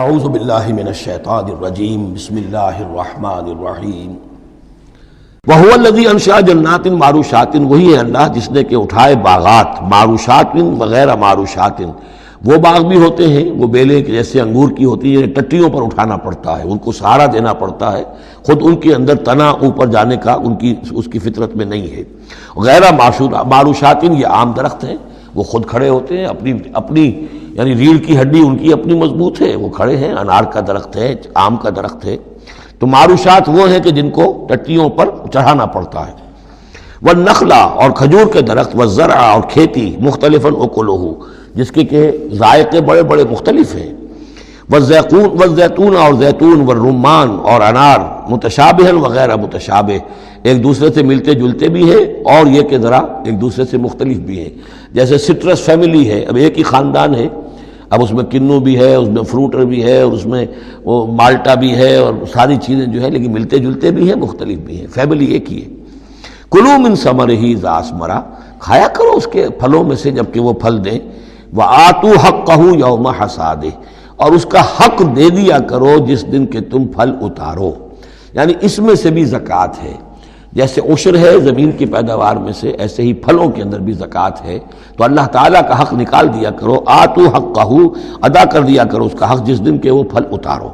اعوذ باللہ من الشیطان الرجیم بسم اللہ الرحمن الرحیم وَهُوَ الَّذِي أَنشَأَ جَنَّاتٍ مَعْرُوشَاتٍ، وہی ہے اللہ جس نے کہ اٹھائے باغات معروشات وغیرہ معروشات، وہ باغ بھی ہوتے ہیں وہ بیلیں جیسے انگور کی ہوتی ہیں، ٹٹیوں پر اٹھانا پڑتا ہے، ان کو سہارا دینا پڑتا ہے، خود ان کے اندر تنا اوپر جانے کا اس کی فطرت میں نہیں ہے۔ غیر معروشات یہ عام درخت ہیں، وہ خود کھڑے ہوتے ہیں، اپنی یعنی ریڑھ کی ہڈی ان کی اپنی مضبوط ہے، وہ کھڑے ہیں، انار کا درخت ہے، آم کا درخت ہے۔ تو معروشات وہ ہیں کہ جن کو ٹٹیوں پر چڑھانا پڑتا ہے۔ والنخلا، اور کھجور کے درخت، والزرع، اور کھیتی، مختلفاً اکلہ، جس کے کہ ذائقے بڑے بڑے مختلف ہیں۔ والزیتون، اور زیتون، والرمان، اور انار، متشابہاً وغیرہ متشابہ، ایک دوسرے سے ملتے جلتے بھی ہیں اور یہ کہ ذرا ایک دوسرے سے مختلف بھی ہیں۔ جیسے سٹرس فیملی ہے، اب ایک ہی خاندان ہے، اب اس میں کنو بھی ہے، اس میں فروٹر بھی ہے، اور اس میں وہ مالٹا بھی ہے، اور ساری چیزیں جو ہے لیکن ملتے جلتے بھی ہیں، مختلف بھی ہیں، فیملی ایک ہی ہے۔ کلوا من ثمرہ اذا اثمر، کھایا کرو اس کے پھلوں میں سے جب کہ وہ پھل دیں۔ وآتوا حقہ یوم حصادہ، اور اس کا حق دے دیا کرو جس دن کہ تم پھل اتارو، یعنی اس میں سے بھی زکوٰۃ ہے۔ جیسے عشر ہے زمین کی پیداوار میں سے، ایسے ہی پھلوں کے اندر بھی زکوٰۃ ہے، تو اللہ تعالیٰ کا حق نکال دیا کرو، آتوا حقہ، ادا کر دیا کرو اس کا حق جس دن کہ وہ پھل اتارو۔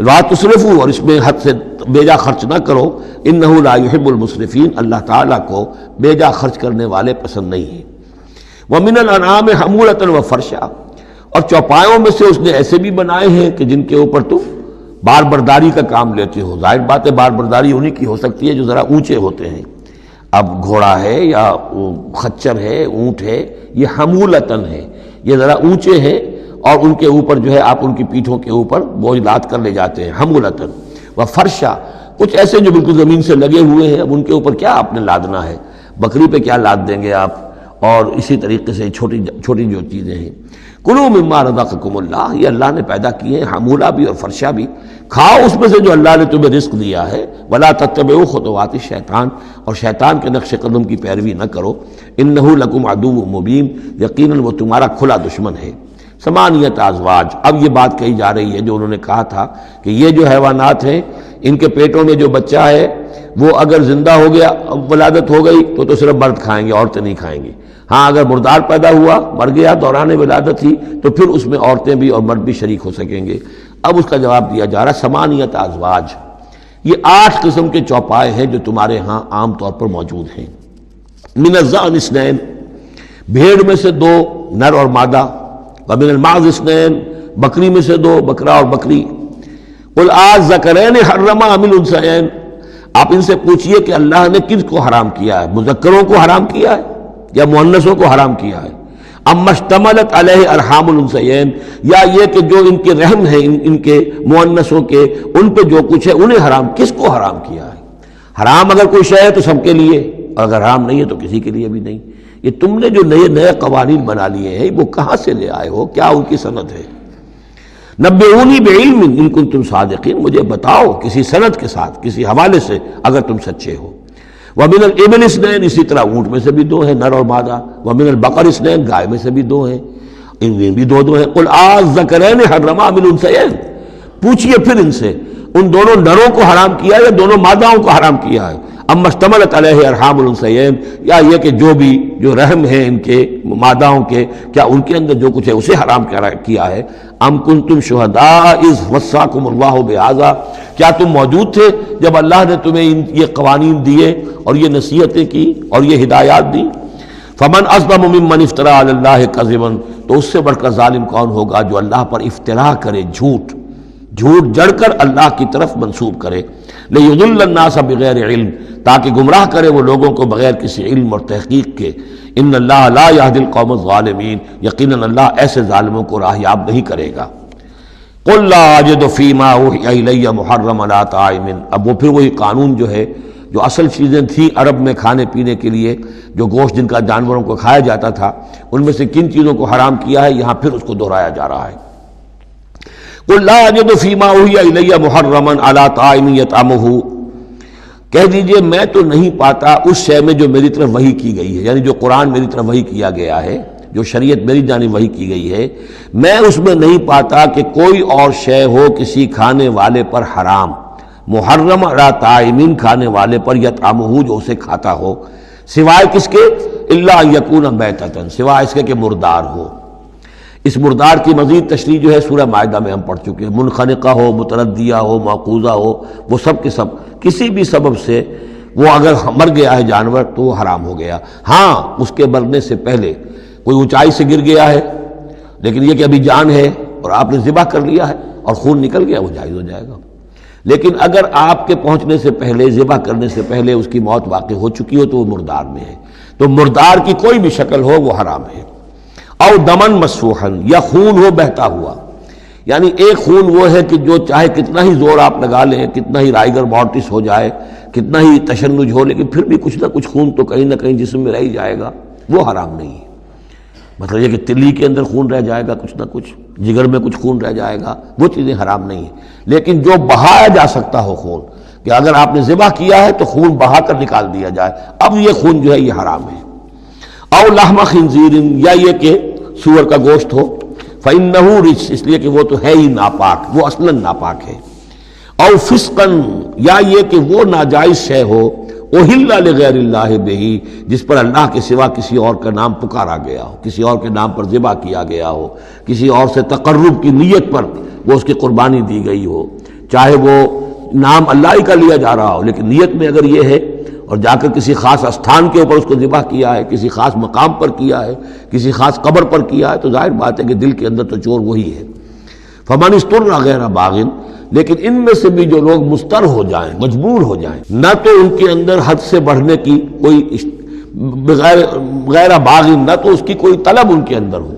لا تسرفوا، اور اس میں حد سے بیجا خرچ نہ کرو، انہ لا یحب المسرفین، اللہ تعالیٰ کو بیجا خرچ کرنے والے پسند نہیں ہیں۔ ومن الانعام حمولۃ وفرشا، اور چوپایوں میں سے اس نے ایسے بھی بنائے ہیں کہ جن کے اوپر تم بار برداری کا کام لیتے ہو۔ ظاہر بات ہے بار برداری انہی کی ہو سکتی ہے جو ذرا اونچے ہوتے ہیں، اب گھوڑا ہے یا خچر ہے، اونٹ ہے، یہ حمولتاً ہے، یہ ذرا اونچے ہیں اور ان کے اوپر جو ہے آپ ان کی پیٹھوں کے اوپر بوجھ لاد کر لے جاتے ہیں، حمولتاً۔ وفرشا، کچھ ایسے جو بالکل زمین سے لگے ہوئے ہیں، اب ان کے اوپر کیا آپ نے لادنا ہے، بکری پہ کیا لاد دیں گے آپ، اور اسی طریقے سے چھوٹی چھوٹی جو چیزیں ہیں۔ کلوا مما رزقکم اللہ، یہ اللہ نے پیدا کیے ہیں، حمولہ بھی اور فرشہ بھی، کھاؤ اس میں سے جو اللہ نے تمہیں رزق دیا ہے۔ ولا تتبعوا خطوات الشیطان، اور شیطان کے نقش قدم کی پیروی نہ کرو، انہ لکم عدو مبین، یقیناً وہ تمہارا کھلا دشمن ہے۔ ثمانیۃ ازواج، اب یہ بات کہی جا رہی ہے جو انہوں نے کہا تھا کہ یہ جو حیوانات ہیں ان کے پیٹوں میں جو بچہ ہے وہ اگر زندہ ہو گیا، ولادت ہو گئی تو صرف مرد کھائیں گے، عورتیں نہیں کھائیں گی۔ ہاں اگر مردار پیدا ہوا، مر گیا دوران ولادت ہی، تو پھر اس میں عورتیں بھی اور مرد بھی شریک ہو سکیں گے۔ اب اس کا جواب دیا جا رہا ہے ثمانیۃ ازواج، یہ 8 قسم کے چوپائے ہیں جو تمہارے ہاں عام طور پر موجود ہیں۔ من الضأن اثنین، بھیڑ میں سے 2 نر اور مادہ، ومن المعز اثنین، بکری میں سے 2 بکرا اور بکری۔ قل الذکرین حرم ام الانثیین، آپ ان سے پوچھئے کہ اللہ نے کس کو حرام کیا ہے، مذکروں کو حرام کیا ہے یا مؤنثوں کو حرام کیا ہے؟ اما اشتملت علیہ ارحام الانثیین، یا یہ کہ جو ان کے رحم ہیں ان کے مؤنثوں کے، ان پہ جو کچھ ہے انہیں حرام، کس کو حرام کیا ہے؟ حرام اگر کوئی شے ہے تو سب کے لیے، اور اگر حرام نہیں ہے تو کسی کے لیے بھی نہیں۔ یہ تم نے جو نئے قوانین بنا لیے ہیں وہ کہاں سے لے آئے ہو، کیا ان کی سند ہے؟ نبئونی بعلم ان کنتم صادقین، مجھے بتاؤ کسی سند کے ساتھ، کسی حوالے سے اگر تم سچے ہو۔ ومن الابل اثنین، اسی طرح اونٹ میں سے بھی 2 ہیں نر اور مادہ۔ ومن البقر اثنین، گائے میں سے بھی 2 ہیں، ان میں بھی 2 ہیں۔ قل الذکرین حرم ام الانثیین، پوچھئے پھر ان سے ان دونوں نروں کو حرام کیا ہے یا دونوں ماداؤں کو حرام کیا ہے؟ اما اشتملت علیہ ارحام الانثیین، یا یہ کہ جو رحم ہیں ان کے ماداؤں کے، کیا ان کے اندر جو کچھ ہے اسے حرام کیا ہے؟ ام کنتم شہداء اذ وصاکم اللہ بہذا، کیا تم موجود تھے جب اللہ نے تمہیں یہ قوانین دیے اور یہ نصیحتیں کی اور یہ ہدایات دی؟ فمن اظلم ممن افترى علی اللہ کذبا، تو اس سے بڑھ کر ظالم کون ہوگا جو اللہ پر افترا کرے، جھوٹ جڑ کر اللہ کی طرف منسوب کرے۔ لیضل الناس بغیر علم، تاکہ گمراہ کرے وہ لوگوں کو بغیر کسی علم اور تحقیق کے۔ ان اللہ لا یہدی القوم الظالمین، یقیناً اللہ ایسے ظالموں کو راہیاب نہیں کرے گا۔ قل لا اجد فیما اوحی الی محرما علی طاعم، اب وہ پھر وہی قانون جو ہے، جو اصل چیزیں تھیں عرب میں کھانے پینے کے لیے، جو گوشت جن کا جانوروں کو کھایا جاتا تھا، ان میں سے کن چیزوں کو حرام کیا ہے، یہاں پھر اس کو دہرایا جا رہا ہے۔ قل لا اجد فیما اوحی الی محرما علی طاعم یطعمہ، کہہ دیجئے میں تو نہیں پاتا اس شے میں جو میری طرف وحی کی گئی ہے، یعنی جو قرآن میری طرف وحی کیا گیا ہے، جو شریعت میری جانب وحی کی گئی ہے، میں اس میں نہیں پاتا کہ کوئی اور شے ہو کسی کھانے والے پر حرام، محرم علی طائمین کھانے والے پر یطعمہ جو اسے کھاتا ہو، سوائے کس کے؟ الا ان یکون میتۃ، سوائے اس کے کہ مردار ہو۔ اس مردار کی مزید تشریح جو ہے سورہ مائدہ میں ہم پڑھ چکے ہیں، منخنقہ ہو، متردیہ ہو، موقوذہ ہو، وہ سب کے سب کسی بھی سبب سے وہ اگر مر گیا ہے جانور تو وہ حرام ہو گیا۔ ہاں اس کے مرنے سے پہلے کوئی اونچائی سے گر گیا ہے لیکن یہ کہ ابھی جان ہے اور آپ نے ذبح کر لیا ہے اور خون نکل گیا، وہ جائز ہو جائے گا۔ لیکن اگر آپ کے پہنچنے سے پہلے، ذبح کرنے سے پہلے اس کی موت واقع ہو چکی ہو تو وہ مردار میں ہے، تو مردار کی کوئی بھی شکل ہو وہ حرام ہے۔ او دمن مسفوحا، یا خون ہو بہتا ہوا، یعنی ایک خون وہ ہے کہ جو چاہے کتنا ہی زور آپ لگا لیں، کتنا ہی رائگر مارٹس ہو جائے، کتنا ہی تشنج ہو، لیکن پھر بھی کچھ نہ کچھ خون تو کہیں نہ کہیں جسم میں رہ ہی جائے گا، وہ حرام نہیں ہے۔ مطلب یہ کہ تلی کے اندر خون رہ جائے گا کچھ نہ کچھ، جگر میں کچھ خون رہ جائے گا، وہ چیزیں حرام نہیں ہیں۔ لیکن جو بہایا جا سکتا ہو خون، کہ اگر آپ نے ذبح کیا ہے تو خون بہا کر نکال دیا جائے، اب یہ خون جو ہے یہ حرام ہے۔ او لحم خنزیر، یا یہ کہ سور کا گوشت ہو، فإنہ رجس، اس لیے کہ وہ تو ہے ہی ناپاک، وہ اصلاً ناپاک ہے۔ او فسقاً، یا یہ کہ وہ ناجائز شے ہو، احل لغیر اللہ بہ، جس پر اللہ کے سوا کسی اور کا نام پکارا گیا ہو، کسی اور کے نام پر ذبح کیا گیا ہو، کسی اور سے تقرب کی نیت پر وہ اس کی قربانی دی گئی ہو، چاہے وہ نام اللہ ہی کا لیا جا رہا ہو لیکن نیت میں اگر یہ ہے، اور جا کر کسی خاص استھان کے اوپر اس کو ذبح کیا ہے، کسی خاص مقام پر کیا ہے، کسی خاص قبر پر کیا ہے، تو ظاہر بات ہے کہ دل کے اندر تو چور وہی ہے۔ فمن اضطر غیر باغ، لیکن ان میں سے بھی جو لوگ مضطر ہو جائیں، مجبور ہو جائیں، نہ تو ان کے اندر حد سے بڑھنے کی کوئی غیر باغ، نہ تو اس کی کوئی طلب ان کے اندر ہو،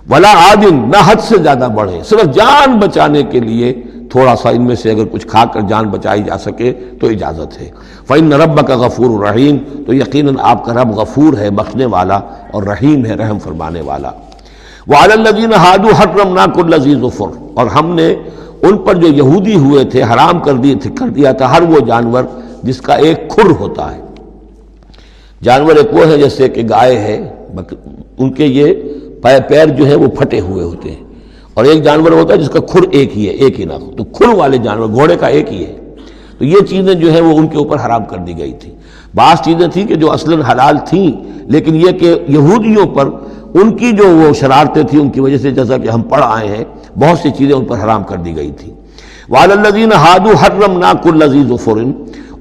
ولا عاد، نہ حد سے زیادہ بڑھے، صرف جان بچانے کے لیے تھوڑا سا ان میں سے اگر کچھ کھا کر جان بچائی جا سکے تو اجازت ہے۔ فإن ربک غفور رحیم، تو یقیناً آپ کا رب غفور ہے، بخشنے والا، اور رحیم ہے، رحم فرمانے والا۔ وعلی الذین ہادوا حرمنا کل ذی ظفر، اور ہم نے ان پر جو یہودی ہوئے تھے حرام کر دیا تھا ہر وہ جانور جس کا ایک کھر ہوتا ہے۔ جانور ایک وہ ہے جیسے کہ گائے ہے، ان کے یہ پیر جو ہے وہ پھٹے ہوئے ہوتے ہیں، اور ایک جانور ہوتا ہے جس کا کھر ایک ہی ہے، ایک ہی ناخن، تو کھر والے جانور گھوڑے کا ایک ہی ہے، تو یہ چیزیں جو ہیں وہ ان کے اوپر حرام کر دی گئی تھی۔ بعض چیزیں تھیں کہ جو اصلاً حلال تھیں لیکن یہ کہ یہودیوں پر ان کی جو وہ شرارتیں تھیں ان کی وجہ سے، جیسا کہ ہم پڑھ آئے ہیں، بہت سی چیزیں ان پر حرام کر دی گئی تھی۔ وعلی الذین ہادوا حرمنا کل ذی ظفر،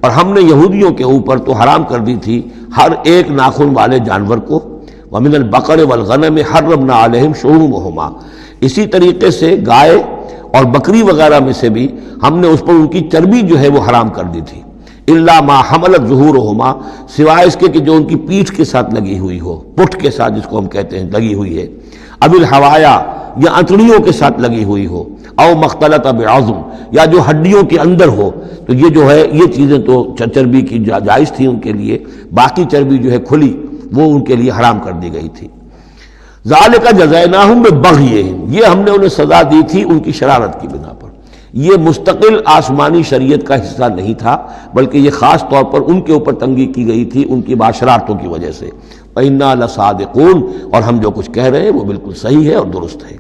اور ہم نے یہودیوں کے اوپر تو حرام کر دی تھی ہر ایک ناخن والے جانور کو۔ ومن البقر والغنم حرمنا علیہم شحومہما، اسی طریقے سے گائے اور بکری وغیرہ میں سے بھی ہم نے اس پر ان کی چربی جو ہے وہ حرام کر دی تھی۔ الا ما حملت ظہورہما، سوائے اس کے کہ جو ان کی پیٹھ کے ساتھ لگی ہوئی ہو، پٹھ کے ساتھ جس کو ہم کہتے ہیں لگی ہوئی ہے، اب الحوایا، یا انتڑیوں کے ساتھ لگی ہوئی ہو، او مختلط بعظم، یا جو ہڈیوں کے اندر ہو، تو یہ جو ہے یہ چیزیں تو چربی کی جائز تھی ان کے لیے، باقی چربی جو ہے کھلی وہ ان کے لیے حرام کر دی گئی تھی۔ ذالک جزیناہم ببغیہم، یہ ہم نے انہیں سزا دی تھی ان کی شرارت کی بنا پر۔ یہ مستقل آسمانی شریعت کا حصہ نہیں تھا بلکہ یہ خاص طور پر ان کے اوپر تنگی کی گئی تھی ان کی باشرارتوں کی وجہ سے۔ وَإِنَّا لَصَادِقُونَ، اور ہم جو کچھ کہہ رہے ہیں وہ بالکل صحیح ہے اور درست ہے۔